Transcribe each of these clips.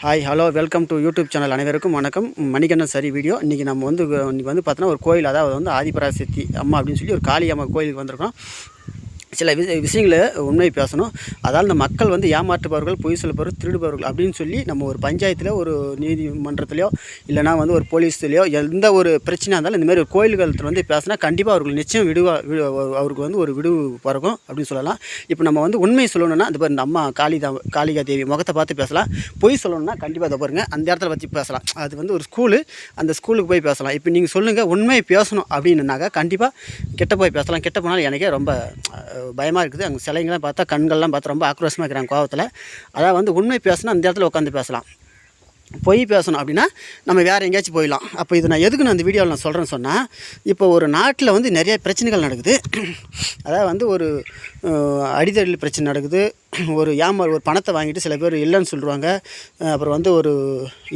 Hi hello welcome to YouTube channel அனைவருக்கும் வணக்கம். மணிகண்டன் சரி வீடியோ. இன்றைக்கி நம்ம இன்றைக்கி பார்த்தோன்னா ஒரு கோயில், அதாவது ஆதிபராசக்தி அம்மா அப்படின்னு சொல்லி ஒரு காளி அம்மா கோயிலுக்கு வந்திருக்கோம். சில விஷயங்களை உண்மை பேசணும். அதாவது இந்த மக்கள் ஏமாற்றுபவர்கள், பொய் சொல்லுபவர்கள், திருடுபவர்கள் அப்படின்னு சொல்லி நம்ம ஒரு பஞ்சாயத்தில், ஒரு நீதிமன்றத்திலையோ இல்லைனா ஒரு போலீஸ்லையோ எந்த ஒரு பிரச்சனையாக இருந்தாலும் இந்தமாதிரி ஒரு கோயில்கள் பேசினா கண்டிப்பாக அவர்கள் நிச்சயம் அவருக்கு ஒரு விடுவு பிறக்கும் அப்படின்னு சொல்லலாம். இப்போ நம்ம உண்மை சொல்லணும்னா இந்த பாரு, இந்த அம்மா காளிகா தேவி முகத்தை பார்த்து பேசலாம். பொய் சொல்லணும்னா கண்டிப்பாக அதை பாருங்கள், அந்த இடத்துல வச்சு பேசலாம். அது ஒரு ஸ்கூலு, அந்த ஸ்கூலுக்கு போய் பேசலாம். இப்போ நீங்கள் சொல்லுங்கள், உண்மை பேசணும் அப்படின்னாக்கா கண்டிப்பாக கிட்ட போய் பேசலாம். கிட்ட போனாலும் எனக்கே ரொம்ப பயமாக இருக்குது. அங்கே சிலைங்கள்லாம் பார்த்தா, கண்கள்லாம் பார்த்தா ரொம்ப ஆக்ரோஷமாக இருக்கிறாங்க கோவத்தில். அதாவது உண்மை பேசணும், அந்த இடத்துல உட்காந்து பேசலாம். பொய் பேசணும் அப்படின்னா நம்ம வேறு எங்கேயாச்சும் போயிடலாம். அப்போ இது நான் எதுக்கு இந்த வீடியோவில் நான் சொல்கிறேன்னு சொன்னால், இப்போ ஒரு நாட்டில் நிறைய பிரச்சனைகள் நடக்குது. அதாவது ஒரு அடிதடியில் பிரச்சனை நடக்குது. ஒரு பணத்தை வாங்கிட்டு சில பேர் இல்லைன்னு சொல்லுவாங்க. அப்புறம் ஒரு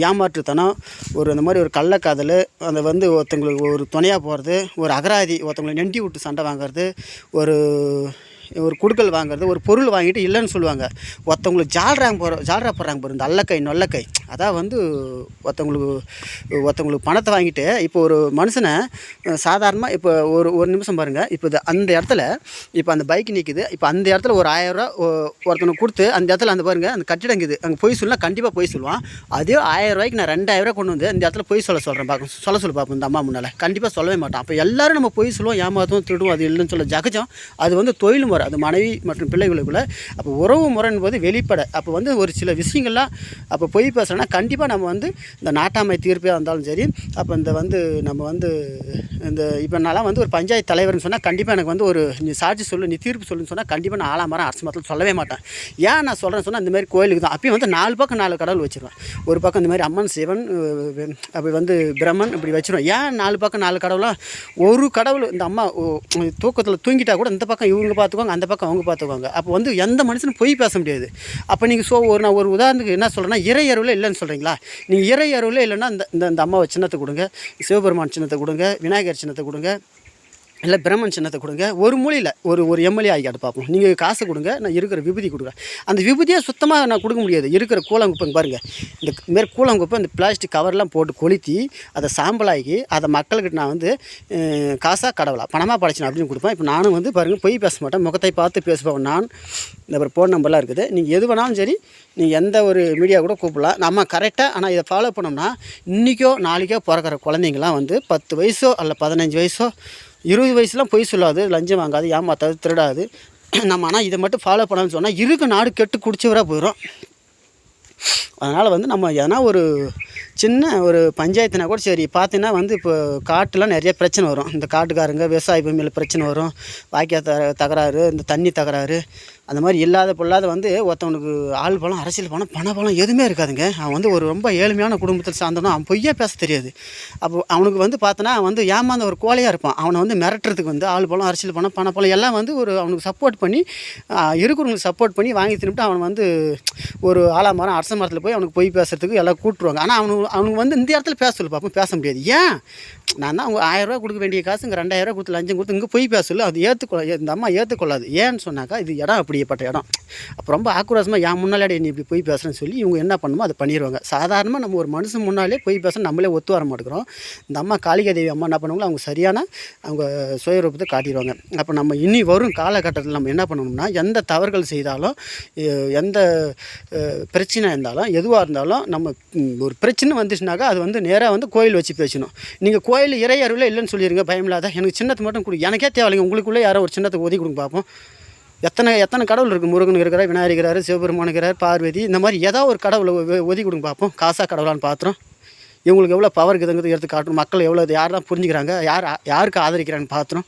ஏமாற்றுத்தனம், அந்த மாதிரி ஒரு கள்ளக்காதல், அந்த ஒருத்தங்களுக்கு ஒரு துணையாக போகிறது, ஒரு அகராதி ஒருத்தவங்களை நெண்டி விட்டு சண்டை வாங்கிறது, ஒரு குடுக்கல் வாங்குறது, ஒரு பொருள் வாங்கிட்டு இல்லைன்னு சொல்லுவாங்க. ஒருத்தவங்களுக்கு ஜால்ரா போடுறாங்க பாரு, இந்த அல்லக்கை நொல்லக்கை. அதான் ஒருத்தவங்களுக்கு பணத்தை வாங்கிட்டு, இப்போ ஒரு மனுஷனை சாதாரணமாக இப்போ ஒரு நிமிஷம் பாருங்கள். இப்போ அந்த இடத்துல இப்போ அந்த பைக் நிற்குது. இப்போ அந்த இடத்துல ஒரு 1000 ரூபா ஒருத்தனுக்கு கொடுத்து, அந்த இடத்துல பாருங்கள், அந்த கட்டிடங்குது, அங்கே பொய் சொல்லலாம், கண்டிப்பாக பொய் சொல்லுவான். அதே 1000 ரூபாய்க்கு நான் 2000 ரூபா கொண்டு வந்து இந்த இடத்துல பொய் சொல்கிறேன் பார்ப்போம் இந்த அம்மா முன்னால். கண்டிப்பாக சொல்லவே மாட்டான். அப்போ எல்லோரும் நம்ம பொய் சொல்லுவோம், ஏமாத்துவோம், திருடுவோம். அது இல்லைன்னு சொல்ல ஜகஜம். அது தொழில் முறை, அது மனைவி மற்றும் பிள்ளைகளுக்குள்ள. அப்போ உறவு முறைன்னு போது வெளிப்படை. அப்போ ஒரு சில விஷயங்கள்லாம் அப்போ பொய் பேசுகிறேன்னா கண்டிப்பாக நம்ம இந்த நாட்டாமை தீர்ப்பே இருந்தாலும் சரி. அப்போ நம்ம இந்த இப்போ நான்லாம் ஒரு பஞ்சாயத்து தலைவர்னு சொன்னால் கண்டிப்பாக எனக்கு ஒரு நீ சாட்சி சொல்லு, நீ தீர்ப்பு சொல்லுன்னு சொன்னால் கண்டிப்பாக நான் ஆலாமரம் அரசு மரத்தில் சொல்லவே மாட்டேன். ஏன் நான் சொல்கிறேன்னு சொன்னால், இந்தமாதிரி கோயிலுக்கு தான் அப்பயும் 4 பக்கம் 4 கடவுள் வச்சுருவேன். ஒரு பக்கம் இந்த மாதிரி அம்மன், சிவன், அப்படி பிரம்மன் இப்படி வச்சுருவேன். ஏன் 4 பக்கம் 4 கடவுளாக? ஒரு கடவுள் இந்த அம்மா தூக்கத்தில் தூங்கிட்டா கூட இந்த பக்கம் இவங்க பார்த்துக்குவாங்க, அந்த பக்கம் அவங்க பார்த்துக்குவாங்க. அப்போ எந்த மனுஷனும் பொய் பேச முடியாது. அப்போ நீங்கள் நான் ஒரு உதாரணத்துக்கு என்ன சொல்கிறேன்னா, இறை அருள் இல்லைன்னு சொல்கிறீங்களா? நீங்கள் இறை அருள் இல்லைன்னா இந்த அம்மாவை சின்னத்தை கொடுங்க, சிவபெருமான் சின்னத்தை கொடுங்க, விநாயகர் சின்னத்தை கொடுங்க, இல்லை பிரம்மன் சின்னத்தை கொடுங்க. ஒரு மூலையில் ஒரு எம்எல்ஏ ஆகிக்காட்டு பார்ப்போம். நீங்கள் காசு கொடுங்க, நான் இருக்கிற விபூதி கொடுக்குறேன். அந்த விபூதியை சுத்தமாக நான் கொடுக்க முடியாது. இருக்கிற கூழங்குப்பை பாருங்கள், இந்த மாரி கூழங்குப்பை இந்த பிளாஸ்டிக் கவர்லாம் போட்டு கொளுத்தி அதை சாம்பலாகி அதை மக்கள்கிட்ட நான் காசாக கடவுளா பணமாக படைச்சினேன் அப்படின்னு கொடுப்பேன். இப்போ நானும் பாருங்கள், பொய் பேச மாட்டேன், முகத்தை பார்த்து பேசுவேன். நான் இந்த ஃபோன் நம்பர்லாம் இருக்குது. நீங்கள் எது வேணாலும் சரி, நீங்கள் எந்த ஒரு மீடியா கூட கூப்பிடலாம். நம்ம கரெக்டாக. ஆனால் இதை ஃபாலோ பண்ணோம்னா இன்றைக்கோ நாளைக்கோ பிறக்கிற குழந்தைங்களாம் 10 வயசோ அல்ல 15 வயசோ 20 வயசுலாம் பொய் சொல்லாது, லஞ்சம் வாங்காது, ஏமாத்தாது, திருடாது. நம்ம ஆனால் இதை மட்டும் ஃபாலோ பண்ணான்னு சொன்னால் நாடு கெட்டு குடிச்சவராக போயிடும். அதனால் நம்ம ஏன்னா ஒரு சின்ன ஒரு பஞ்சாயத்துனா கூட சரி பார்த்தீங்கன்னா இப்போ காட்டுலாம் நிறைய பிரச்சனை வரும். இந்த காட்டுக்காரங்க விவசாய பூமியில் பிரச்சனை வரும், வாய்க்கால் தகராறு, இந்த தண்ணி தகராறு, அந்த மாதிரி இல்லாத பொல்லாத ஒருத்தவனுக்கு ஆள் பலம், அரசியல் பலம், பண பலம் எதுவுமே இருக்காதுங்க. அவன் ஒரு ரொம்ப ஏழ்மையான குடும்பத்தில் சார்ந்தவனும், அவன் பொய்யா பேச தெரியாது. அப்போ அவனுக்கு பார்த்தோன்னா ஏமாந்த ஒரு கோலையாக இருப்பான். அவனை மிரட்டுறதுக்கு ஆள் பலம், அரசியல் பணம், பண பலம் எல்லாம் அவனுக்கு சப்போர்ட் பண்ணி, இருக்கிறவங்களுக்கு சப்போர்ட் பண்ணி வாங்கி தின்னுட்டு அவன் ஒரு ஆலாமரம் அரச மரத்தில் போய் அவனுக்கு பொய் பேசுறதுக்கு எல்லாம் கூட்டுருவாங்க. ஆனால் அவனுக்கு இந்த இடத்துல பேச சொல்லு பார்ப்போம், பேச முடியாது. ஏன்? நான் தான் அவங்க 1000 ரூபா கொடுக்க வேண்டிய காசு இங்கே 2000 ரூபா கொடுத்து லஞ்சம் கொடுத்து இங்கே பொய் பேச சொல்லு. அது இந்த அம்மா ஏற்றுக்கொள்ளாது. ஏன்னு சொன்னாக்கா, இது இடம் அப்படிப்பட்ட இடம். அப்போ ரொம்ப ஆக்ரோஷமாக என் முன்னாலே நீ இப்படி பொய் பேசுகிறேன்னு சொல்லி இவங்க என்ன பண்ணுமோ அதை பண்ணிடுவாங்க. சாதாரணமாக நம்ம ஒரு மனுஷன் முன்னாலே பொய் பேச நம்மளே ஒத்து வர மாட்டேங்கிறோம். இந்த அம்மா காளிகா தேவி அம்மா என்ன பண்ணுவாங்களோ அவங்க சரியான அவங்க சுயரூபத்தை காட்டிடுவாங்க. அப்போ நம்ம இனி வரும் காலகட்டத்தில் நம்ம என்ன பண்ணணும்னா, எந்த தவறுகள் செய்தாலும், எந்த பிரச்சனை இருந்தாலும், எதுவாக இருந்தாலும், நம்ம ஒரு பிரச்சனை வந்துச்சுனாக்கா அது நேராக கோயில் வச்சு பேசணும். நீங்கள் கோயில் இறை அருளே இல்லைன்னு சொல்லிடுங்க, பயமில்லாத. எனக்கு சின்னத்தை மட்டும் கொடு, எனக்கே தேவையில்லைங்க. உங்களுக்குள்ளே யாரோ ஒரு சின்னத்தை ஒதுக்கி கொடுங்க பார்ப்போம். எத்தனை கடவுள் இருக்குது? முருகன் இருக்கிறார், விநாயகர் இருக்கிறார், சிவபெருமான் இருக்கிறார், பார்வதி, இந்த மாதிரி ஏதாவது ஒரு கடவுளை ஒதுக்கி கொடுங்க பார்ப்போம். காசாக கடவுளான்னு பார்த்துறோம். இவங்களுக்கு எவ்வளோ பவர் இருக்குதுங்கிறது எடுத்து காட்டணும். மக்கள் எவ்வளோ யார் தான் புரிஞ்சுக்கிறாங்க, யாருக்கு ஆதரிக்கிறான்னு பார்த்துறோம்.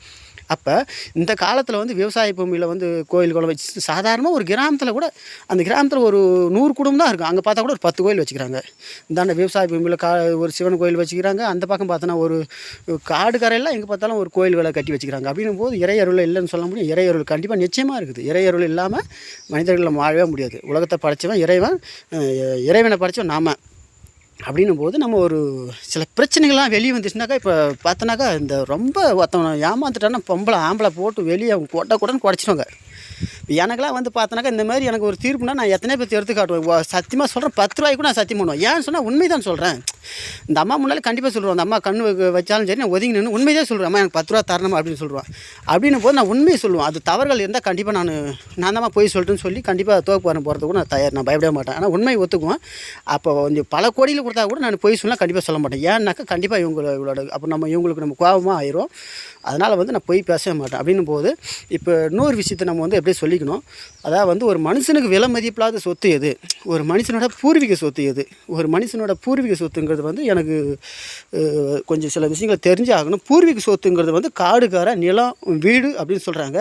அப்போ இந்த காலத்தில் விவசாய பூமியில் கோயில்களை வச்சு சாதாரணமாக ஒரு கிராமத்தில் கூட, அந்த கிராமத்தில் ஒரு 100 குடும்பம் தான் இருக்கும். அங்கே பார்த்தா கூட ஒரு 10 கோயில் வச்சுக்கிறாங்க. இந்தாண்ட விவசாய பூமியில் ஒரு சிவன் கோயில் வச்சுக்கிறாங்க. அந்த பக்கம் பார்த்தோன்னா ஒரு காடு கரையெல்லாம் எங்கே பார்த்தாலும் ஒரு கோயில்களை கட்டி வச்சுக்கிறாங்க. அப்படின்னும் போது இறை அருள் இல்லைன்னு சொல்ல முடியும். இறை அருள் கண்டிப்பாக நிச்சயமாக இருக்குது. இறை அருள் இல்லாமல் மனிதர்கள் வாழவே முடியாது. உலகத்தை படைச்சவன் இறைவனை படைச்சவன் நாம். அப்படின்னும் போது நம்ம ஒரு சில பிரச்சனைகள்லாம் வெளியே வந்துச்சுனாக்கா, இப்போ பார்த்தோன்னாக்கா இந்த ரொம்ப ஒருத்தவனை ஏமாந்துட்டான்னா ஆம்பளை போட்டு வெளியே அவங்க கொட்டை கூடன்னு குறைச்சிடுவாங்க. எனக்கெல்லாம் வந்து பார்த்தோன்னாக்கா இந்த மாதிரி எனக்கு ஒரு தீர்ப்புனா நான் எத்தனை பேர் எடுத்து காட்டுவேன். சத்தியமாக சொல்கிறேன், 10 ரூபாய்க்கு கூட நான் சத்தியம் பண்ணுவேன். ஏன்னு சொன்னால் உண்மை தான் சொல்கிறேன். இந்த அம்மா முன்னாடி கண்டிப்பாக சொல்லுவேன், அந்த அம்மா கண் வச்சாலும் சரி நான் ஒதுங்கி நின்று உண்மையே சொல்கிறேன், அம்மா எனக்கு 10 ரூபா தரணும் அப்படின்னு சொல்லுவேன். அப்படின்னும் போது நான் உண்மையை சொல்லுவேன். அது தவறுகள் இருந்தால் கண்டிப்பாக நான் தான் போய் சொல்லிட்டுன்னு சொல்லி கண்டிப்பாக தோப்பு வர போகிறதுக்கு கூட நான் தயார், நான் பயப்பட மாட்டேன். ஆனால் உண்மையை ஒத்துக்குவேன். அப்போ கொஞ்சம் பல கோடியில் கொடுத்தா கூட நான் போய் சொல்லலாம் கண்டிப்பாக சொல்ல மாட்டேன். ஏன்னாக்கா கண்டிப்பாக இவங்களோட அப்போ இவங்களுக்கு நம்ம கோபமாக ஆயிரும். அதனால் வந்து நான் போய் பேசவே மாட்டேன். அப்படின்னும் போது இப்போ இன்னொரு விஷயத்தை நம்ம வந்து எப்படி சொல்லிக்கணும், அதாவது வந்து ஒரு மனுஷனுக்கு விலை மதிப்பில்லாத சொத்து எது, ஒரு மனுஷனோட பூர்வீக சொத்து எது. ஒரு மனுஷனோட பூர்வீக சொத்துங்கிறது வந்து எனக்கு கொஞ்சம் சில விஷயங்களை தெரிஞ்சாகணும். பூர்வீக சொத்துங்கிறது வந்து காடுகார நிலம் வீடு அப்படின்னு சொல்கிறாங்க.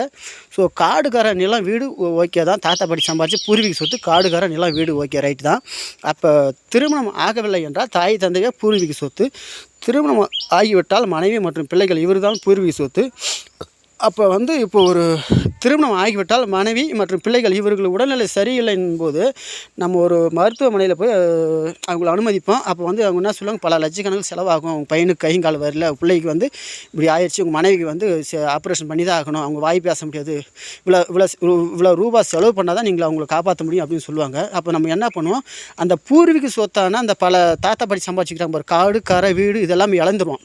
ஸோ காடுகார நிலம் வீடு ஓகே தான், தாத்தா பாட்டி சம்பாதிச்சு பூர்வீக சொத்து காடுகார நிலம் வீடு ஓகே ரைட்டு தான். அப்போ திருமணம் ஆகவில்லை என்றால் தாய் தந்தையே பூர்வீக சொத்து, திருமணம் ஆகிவிட்டால் மனைவி மற்றும் பிள்ளைகள் இவர் தான் பூர்வீக சொத்து. அப்போ வந்து இப்போ ஒரு திருமணம் ஆகிவிட்டால் மனைவி மற்றும் பிள்ளைகள் இவர்கள் உடல்நிலை சரியில்லை என்போது நம்ம ஒரு மருத்துவமனையில் போய் அவங்கள அனுமதிப்போம். அப்போ வந்து அவங்க என்ன சொல்லுவாங்க, பல லட்சக்கணக்கில் செலவாகும், அவங்க பையனுக்கு கைங்கால் வரல, பிள்ளைக்கு வந்து இப்படி ஆயிடுச்சு, உங்கள் மனைவிக்கு வந்து ஆப்ரேஷன் பண்ணி தான் ஆகணும், அவங்க வாய் பேச முடியாது, இவ்வளோ ரூபா செலவு பண்ணால் தான் நீங்கள் அவங்களை காப்பாற்ற முடியும் அப்படின்னு சொல்லுவாங்க. அப்போ நம்ம என்ன பண்ணுவோம், அந்த பூர்வீக சொத்தான அந்த பல தாத்தா பாட்டி சம்பாதிச்சுக்கிறாங்க ஒரு காடு கரை வீடு இதெல்லாம் இழந்துருவோம்.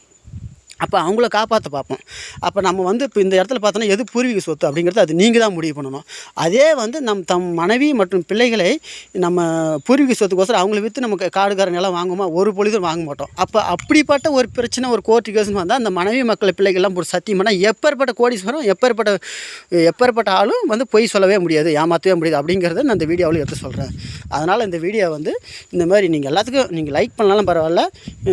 அப்போ அவங்கள காப்பாற்ற பார்ப்போம். அப்போ நம்ம வந்து இப்போ இந்த இடத்துல பார்த்தோன்னா எது பூர்வீக சொத்து அப்படிங்கிறது அது நீங்கள் தான் முடிவு பண்ணணும். அதே வந்து தம் மனைவி மற்றும் பிள்ளைகளை நம்ம பூர்வீக சொத்துக்கோசரம் அவங்கள விற்று நமக்கு காடுகார நிலம் வாங்குமா, ஒரு பொழுதும் வாங்க மாட்டோம். அப்போ அப்படிப்பட்ட ஒரு பிரச்சனை ஒரு கோர்ட்டு கேஸ்னு வந்தால் அந்த மனைவி மக்களை பிள்ளைகள்லாம் ஒரு சத்தியம் பண்ணால் எப்பேற்பட்ட கோடீஸ்வரம் எப்பேற்பட்ட ஆளும் வந்து பொய் சொல்லவே முடியாது, ஏமாற்றவே முடியாது அப்படிங்கிறத நான் இந்த வீடியோவில் எடுத்து சொல்கிறேன். அதனால் இந்த வீடியோ வந்து இந்த மாதிரி நீங்கள் எல்லாத்துக்கும் நீங்கள் லைக் பண்ணலாலும் பரவாயில்ல,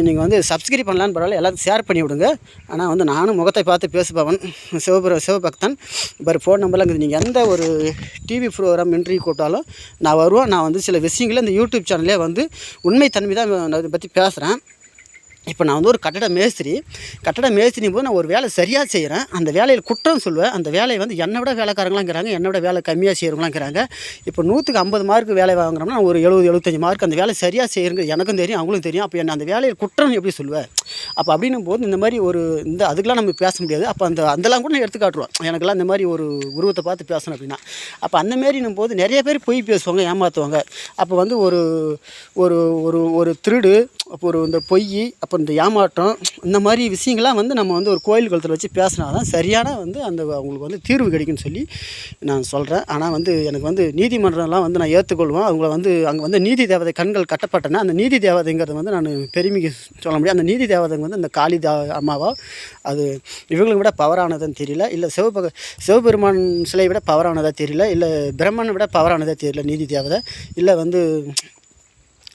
நீங்கள் வந்து சப்ஸ்கிரைப் பண்ணலான்னு பரவாயில்ல, எல்லாத்துக்கும் ஷேர் பண்ணி விடுங்க. ஆனால் வந்து நானும் முகத்தை பார்த்து பேசுபவன் சிவபக்தன். இப்போ ஃபோன் நம்பர்லாம் இருக்குது. நீங்கள் எந்த ஒரு டிவி ப்ரோக்ராம் இன்டர்வியூ கூட்டாலும் நான் வருவேன். நான் வந்து சில விஷயங்களை இந்த யூடியூப் சேனல்லே வந்து உண்மைத்தன்மை தான் நான் இதை பற்றி பேசுகிறேன். இப்போ நான் வந்து ஒரு கட்டட மேஸ்திரி போது நான் ஒரு வேலை சரியாக செய்கிறேன், அந்த வேலையில் குற்றம் சொல்லுவேன். அந்த வேலையை வந்து என்னை விட வேலைக்காரங்களாங்கிறாங்க, என்னை விட வேலை கம்மியாக செய்கிறவங்களாங்கிறாங்க. இப்போ 100க்கு 50 மார்க் வேலை வாங்குறோம்னா நான் ஒரு 70-75 மார்க் அந்த வேலை சரியாக செய்யுங்க எனக்கும் தெரியும், அவங்களும் தெரியும். அப்போ என்ன அந்த வேலையில் குற்றம் எப்படி சொல்லுவேன்? அப்போ அப்படின்னும் போது இந்த மாதிரி ஒரு அதுக்கெலாம் நம்ம பேச முடியாது. அப்போ அதெல்லாம் கூட நான் எடுத்து காட்டுருவேன். எனக்கெல்லாம் இந்த மாதிரி ஒரு உருவத்தை பார்த்து பேசணும் அப்படின்னா. அப்போ அந்தமாரின்னும் போது நிறைய பேர் பொய் பேசுவாங்க, ஏமாற்றுவாங்க. அப்போ வந்து ஒரு ஒரு ஒரு திருடு, அப்போ இந்த பொய், அப்போ இந்த ஏமாற்றம், இந்த மாதிரி விஷயங்கள்லாம் வந்து நம்ம வந்து ஒரு கோயில் குளத்தில் வச்சு பேசினா தான் சரியான வந்து அவங்களுக்கு வந்து தீர்வு கிடைக்குன்னு சொல்லி நான் சொல்கிறேன். ஆனால் வந்து எனக்கு வந்து நீதிமன்றம்லாம் வந்து நான் ஏற்றுக்கொள்வேன். அவங்கள வந்து அங்கே வந்து நீதி தேவதை கண்கள் கட்டப்பட்டன. அந்த நீதி தேவதைங்கிறத வந்து நான் பெருமைக்கு சொல்ல முடியும். அந்த நீதி தேவதை வந்து இந்த காளி அம்மாவா அது இவங்களை விட பவரானதுன்னு தெரியல, இல்லை சிவபெருமான் சிலையை விட பவரானதாக தெரியல, இல்லை பிரம்மனை விட பவரானதாக தெரியல நீதி தேவதை, இல்லை வந்து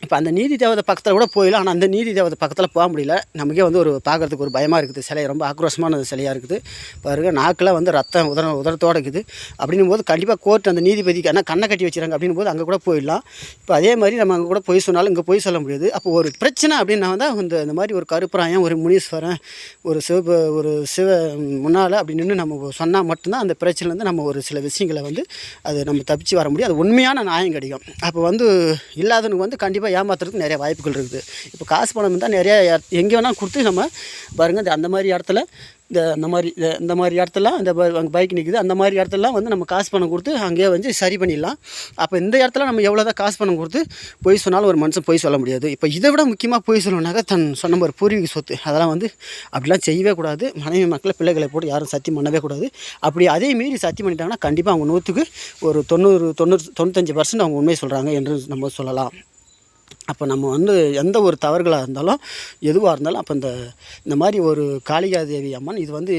இப்போ அந்த நீதி தேவதை பக்கத்தில் கூட போயிடலாம். ஆனால் அந்த நீதி தேவதை பக்கத்தில் போக முடியல. நமக்கே வந்து ஒரு பார்க்குறதுக்கு ஒரு பயமாக இருக்குது. சிலை ரொம்ப ஆக்ரோஷமான சிலையாக இருக்குது பாருங்க. நாக்கில் வந்து ரத்தம் உதரத்தோடு இருக்குது. அப்படின்னும் போது கண்டிப்பாக கோர்ட் அந்த நீதிபதிக்கு ஆனால் கண்ணை கட்டி வச்சுறாங்க அப்படின்னும் போது அங்கே கூட போயிடலாம். இப்போ அதே மாதிரி நம்ம அங்கே கூட போய் சொன்னாலும் இங்கே போய் சொல்ல முடியாது. அப்போ ஒரு பிரச்சனை அப்படின்னா வந்து இந்த மாதிரி ஒரு கருப்பராயம், ஒரு முனீஸ்வரன், ஒரு சிவ முன்னால் அப்படி நின்று நம்ம சொன்னால் மட்டும்தான் அந்த பிரச்சனைலேருந்து நம்ம ஒரு சில விஷயங்களை வந்து அது நம்ம தப்பிச்சு வர முடியும். அது உண்மையான நியாயம் கிடைக்கும். அப்போ வந்து இல்லாதவனுக்கு வந்து கண்டிப்பாக ஏமாத்துறதுக்கு நிறைய வாய்ப்புகள் இருக்குது. இப்போ காசு பணம் இருந்தால் நிறைய எங்கே வேணால் கொடுத்து நம்ம பாருங்கள், அந்த மாதிரி இடத்துல இந்த மாதிரி இடத்துலாம் இந்த பைக் நிற்குது, அந்த மாதிரி இடத்துலலாம் வந்து நம்ம காசு பணம் கொடுத்து அங்கேயே வந்து சரி பண்ணிடலாம். அப்போ இந்த இடத்துல நம்ம எவ்வளோ தான் காசு பணம் கொடுத்து பொய் சொன்னாலும் ஒரு மனுஷன் பொய் சொல்ல முடியாது. இப்போ இதை விட முக்கியமாக பொய் சொல்லணுன்னாக்கா சொன்ன ஒரு பூர்வீக சொத்து அதெல்லாம் வந்து அப்படிலாம் செய்யவே கூடாது. மனைவி மக்களை பிள்ளைகளை போட்டு யாரும் சத்தியம் பண்ணவே கூடாது. அப்படி அதே மீறி சத்தியம் பண்ணிட்டாங்கன்னா கண்டிப்பாக அவங்க 100க்கு ஒரு 95% அவங்க உண்மை சொல்கிறாங்க என்று நம்ம சொல்லலாம். அப்போ நம்ம வந்து எந்த ஒரு தவறுகளாக இருந்தாலும் எதுவாக இருந்தாலும் அப்போ இந்த மாதிரி ஒரு காளிகாதேவி அம்மன் இது வந்து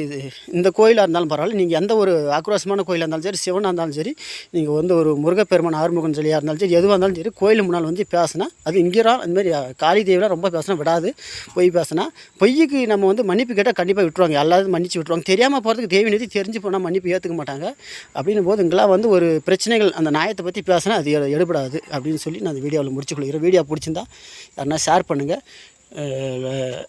இந்த கோயிலாக இருந்தாலும் பரவாயில்ல, நீங்கள் எந்த ஒரு ஆக்ரோஷமான கோயிலாக இருந்தாலும் சரி, சிவனாக இருந்தாலும் சரி, நீங்கள் வந்து ஒரு முருகப்பெருமான் ஆறுமுகன் சொல்லியாக இருந்தாலும் சரி, எதுவாக இருந்தாலும் சரி, கோயில் முன்னால் வந்து பேசினா அது இங்கேலாம் அந்தமாதிரி காளிதேவிலாம் ரொம்ப பேசினா விடாது. பொய் பேசினா பொய்யுக்கு நம்ம வந்து மன்னிப்பு கேட்டால் கண்டிப்பாக விட்டுருவாங்க, எல்லாரும் மன்னிச்சு விட்டுருவாங்க. தெரியாமல் போகிறதுக்கு தேவி நிதி தெரிஞ்சு போனால் மன்னிப்பு ஏற்றுக்க மாட்டாங்க. அப்படின்னும் போது இங்கெல்லாம் வந்து ஒரு பிரச்சனைகள் அந்த நியாயத்தை பற்றி பேசினா அது எடுபடாது அப்படின்னு சொல்லி நான் அந்த வீடியோவில் முடிச்சுக்கொள்கிறேன். வீடியோ பிடிச்சிருந்தா யாருன்னா ஷேர் பண்ணுங்கள்,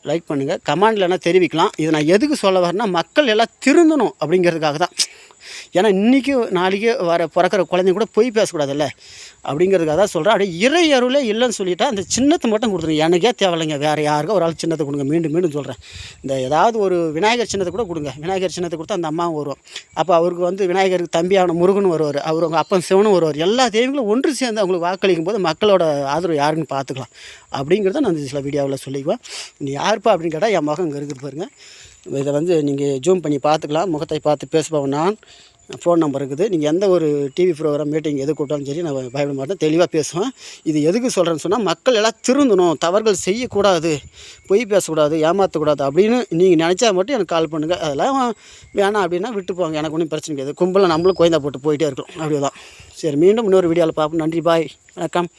லைக் பண்ணுங்கள், கமெண்ட்லனா தெரிவிக்கலாம். இதை நான் எதுக்கு சொல்ல வரேன்னா மக்கள் எல்லாம் திருந்தணும் அப்படிங்கிறதுக்காக தான். ஏன்னா இன்றைக்கி நாளைக்கு பிறக்கிற குழந்தைங்க கூட பொய் பேசக்கூடாதுல்ல அப்படிங்கிறதுக்காக தான் சொல்கிறேன். அப்படியே இறை அருளே இல்லைன்னு சொல்லிவிட்டா அந்த சின்னத்தை மட்டும் கொடுத்துருங்க. எனக்கே தேவையில்லைங்க, வேறு யாருக்கோ ஒரு ஆள் சின்னத்தை கொடுங்க. மீண்டும் சொல்கிறேன், இந்த ஏதாவது ஒரு விநாயகர் சின்னத்தை கூட கொடுங்க. விநாயகர் சின்னத்தை கொடுத்தா அந்த அம்மாவும் வருவோம். அப்போ அவருக்கு வந்து விநாயகருக்கு தம்பியான முருகன் வருவார், அவர் அவங்க அப்பன் சிவனும் வருவார். எல்லா தெய்வங்களும் ஒன்று சேர்ந்து அவங்களுக்கு வாக்களிக்கும் போது மக்களோட ஆதரவு யாருன்னு பார்த்துக்கலாம். அப்படிங்கிறத நான் சில வீடியோவில் சொல்லிக்குவேன். நீ யாருப்பா அப்படின்னு கேட்டால் என் முகம் இங்கே இருக்குது பாருங்கள். இதை வந்து நீங்கள் ஜூம் பண்ணி பார்த்துக்கலாம். முகத்தை பார்த்து பேசுபவன் நான். ஃபோன் நம்பர் இருக்குது. நீங்கள் எந்த ஒரு டிவி ப்ரோக்ராம் மீட்டிங் எது கூட்டாலும் சரி நான் பயப்பட மாட்டேன், தெளிவாக பேசுவேன். இது எதுக்கு சொல்கிறேன்னு சொன்னால், மக்கள் எல்லாம் திருந்தணும், தவறுகள் செய்யக்கூடாது, பொய் பேசக்கூடாது, ஏமாற்றக்கூடாது அப்படின்னு நீங்கள் நினச்சா மட்டும் எனக்கு கால் பண்ணுங்கள். அதெல்லாம் வேணாம் அப்படின்னா விட்டு போங்க, எனக்கு ஒன்றும் பிரச்சனை கிடையாது. கும்பலில் நம்மளும் கோயந்தா போட்டு போயிட்டே இருக்கோம், அப்படியே தான். சரி, மீண்டும் இன்னொரு வீடியோவில் பார்ப்போம். நன்றி, பாய், வணக்கம்.